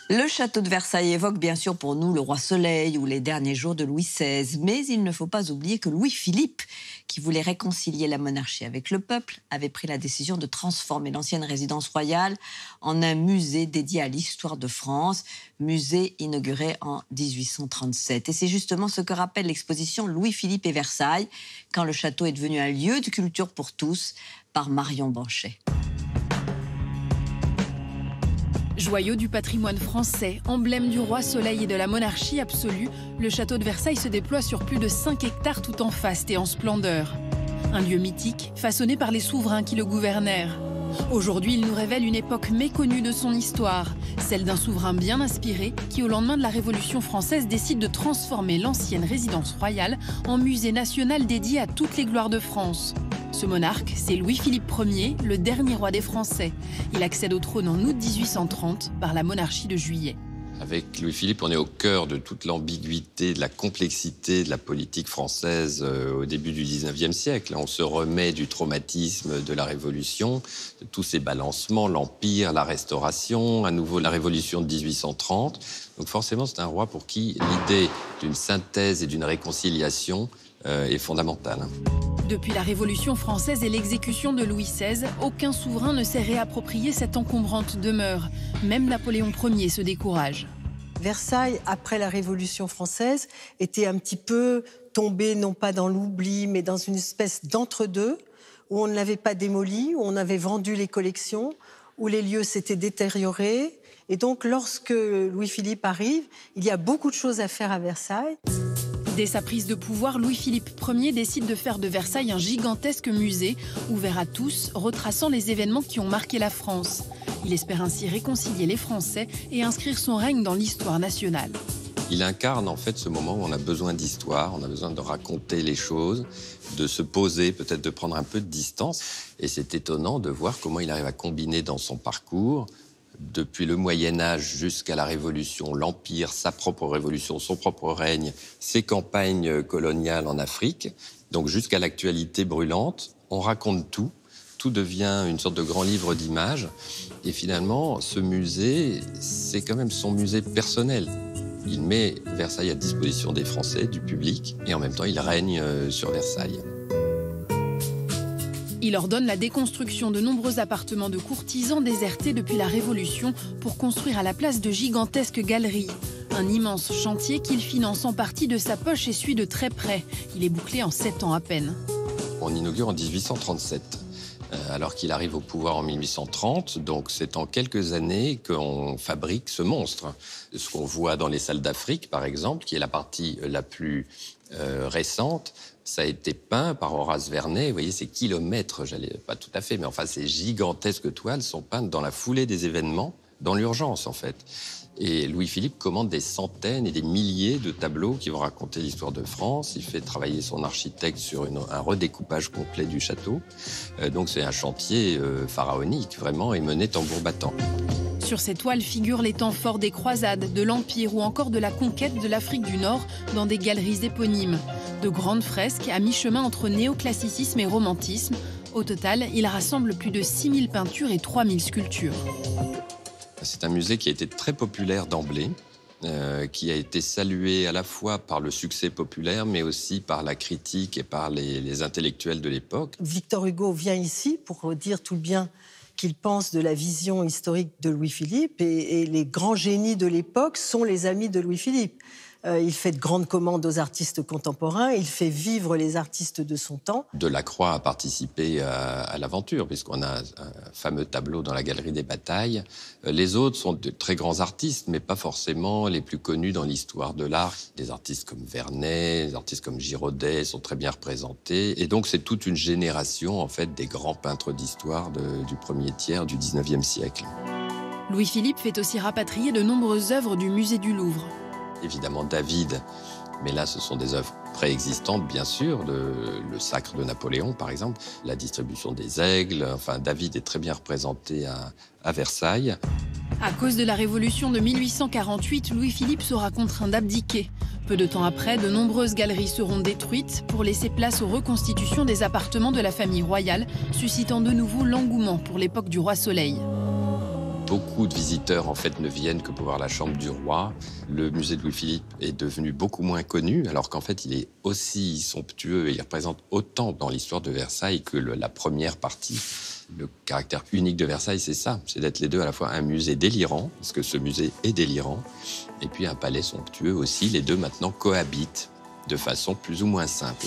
Le château de Versailles évoque bien sûr pour nous le roi Soleil ou les derniers jours de Louis XVI. Mais il ne faut pas oublier que Louis-Philippe, qui voulait réconcilier la monarchie avec le peuple, avait pris la décision de transformer l'ancienne résidence royale en un musée dédié à l'histoire de France, musée inauguré en 1837. Et c'est justement ce que rappelle l'exposition Louis-Philippe et Versailles, quand le château est devenu un lieu de culture pour tous, par Marion Banchet. Joyau du patrimoine français, emblème du roi Soleil et de la monarchie absolue, le château de Versailles se déploie sur plus de 5 hectares tout en faste et en splendeur. Un lieu mythique, façonné par les souverains qui le gouvernèrent. Aujourd'hui, il nous révèle une époque méconnue de son histoire, celle d'un souverain bien inspiré qui, au lendemain de la Révolution française, décide de transformer l'ancienne résidence royale en musée national dédié à toutes les gloires de France. Ce monarque, c'est Louis-Philippe Ier, le dernier roi des Français. Il accède au trône en août 1830 par la monarchie de Juillet. Avec Louis-Philippe, on est au cœur de toute l'ambiguïté, de la complexité de la politique française au début du 19e siècle. On se remet du traumatisme de la Révolution, de tous ces balancements, l'Empire, la Restauration, à nouveau la Révolution de 1830. Donc forcément, c'est un roi pour qui l'idée d'une synthèse et d'une réconciliation est fondamentale. Depuis la Révolution française et l'exécution de Louis XVI, aucun souverain ne s'est réapproprié cette encombrante demeure. Même Napoléon Ier se décourage. Versailles, après la Révolution française, était un petit peu tombé, non pas dans l'oubli, mais dans une espèce d'entre-deux, où on ne l'avait pas démoli, où on avait vendu les collections, où les lieux s'étaient détériorés. Et donc, lorsque Louis-Philippe arrive, il y a beaucoup de choses à faire à Versailles. Dès sa prise de pouvoir, Louis-Philippe Ier décide de faire de Versailles un gigantesque musée, ouvert à tous, retraçant les événements qui ont marqué la France. Il espère ainsi réconcilier les Français et inscrire son règne dans l'histoire nationale. Il incarne en fait ce moment où on a besoin d'histoire, on a besoin de raconter les choses, de se poser, peut-être de prendre un peu de distance. Et c'est étonnant de voir comment il arrive à combiner dans son parcours, depuis le Moyen-Âge jusqu'à la Révolution, l'Empire, sa propre révolution, son propre règne, ses campagnes coloniales en Afrique, donc jusqu'à l'actualité brûlante, on raconte tout. Tout devient une sorte de grand livre d'images. Et finalement, ce musée, c'est quand même son musée personnel. Il met Versailles à disposition des Français, du public, et en même temps, il règne sur Versailles. Il ordonne la déconstruction de nombreux appartements de courtisans désertés depuis la Révolution pour construire à la place de gigantesques galeries. Un immense chantier qu'il finance en partie de sa poche et suit de très près. Il est bouclé en 7 ans à peine. On inaugure en 1837. Alors qu'il arrive au pouvoir en 1830, donc c'est en quelques années qu'on fabrique ce monstre. Ce qu'on voit dans les salles d'Afrique, par exemple, qui est la partie la plus récente, ça a été peint par Horace Vernet. Vous voyez, ces kilomètres, pas tout à fait, mais enfin, ces gigantesques toiles sont peintes dans la foulée des événements, dans l'urgence, en fait. Et Louis-Philippe commande des centaines et des milliers de tableaux qui vont raconter l'histoire de France. Il fait travailler son architecte sur un redécoupage complet du château. Donc c'est un chantier pharaonique, vraiment, et mené tambour battant. Sur ces toiles figurent les temps forts des croisades, de l'Empire ou encore de la conquête de l'Afrique du Nord dans des galeries éponymes. De grandes fresques à mi-chemin entre néoclassicisme et romantisme. Au total, il rassemble plus de 6000 peintures et 3000 sculptures. C'est un musée qui a été très populaire d'emblée, qui a été salué à la fois par le succès populaire, mais aussi par la critique et par les intellectuels de l'époque. Victor Hugo vient ici pour dire tout le bien qu'il pense de la vision historique de Louis-Philippe, et les grands génies de l'époque sont les amis de Louis-Philippe. Il fait de grandes commandes aux artistes contemporains, il fait vivre les artistes de son temps. Delacroix a participé à l'aventure, puisqu'on a un fameux tableau dans la Galerie des Batailles. Les autres sont de très grands artistes, mais pas forcément les plus connus dans l'histoire de l'art. Des artistes comme Vernet, des artistes comme Girodet sont très bien représentés. Et donc c'est toute une génération, en fait, des grands peintres d'histoire du premier tiers du 19e siècle. Louis-Philippe fait aussi rapatrier de nombreuses œuvres du musée du Louvre. Évidemment David, mais là ce sont des œuvres préexistantes bien sûr, le sacre de Napoléon par exemple, la distribution des aigles, enfin David est très bien représenté à Versailles. À cause de la Révolution de 1848, Louis-Philippe sera contraint d'abdiquer. Peu de temps après, de nombreuses galeries seront détruites pour laisser place aux reconstitutions des appartements de la famille royale, suscitant de nouveau l'engouement pour l'époque du roi Soleil. Beaucoup de visiteurs, en fait, ne viennent que pour voir la chambre du roi. Le musée de Louis-Philippe est devenu beaucoup moins connu, alors qu'en fait, il est aussi somptueux et il représente autant dans l'histoire de Versailles que la première partie. Le caractère unique de Versailles, c'est ça, c'est d'être les deux, à la fois un musée délirant, parce que ce musée est délirant, et puis un palais somptueux aussi. Les deux maintenant cohabitent de façon plus ou moins simple.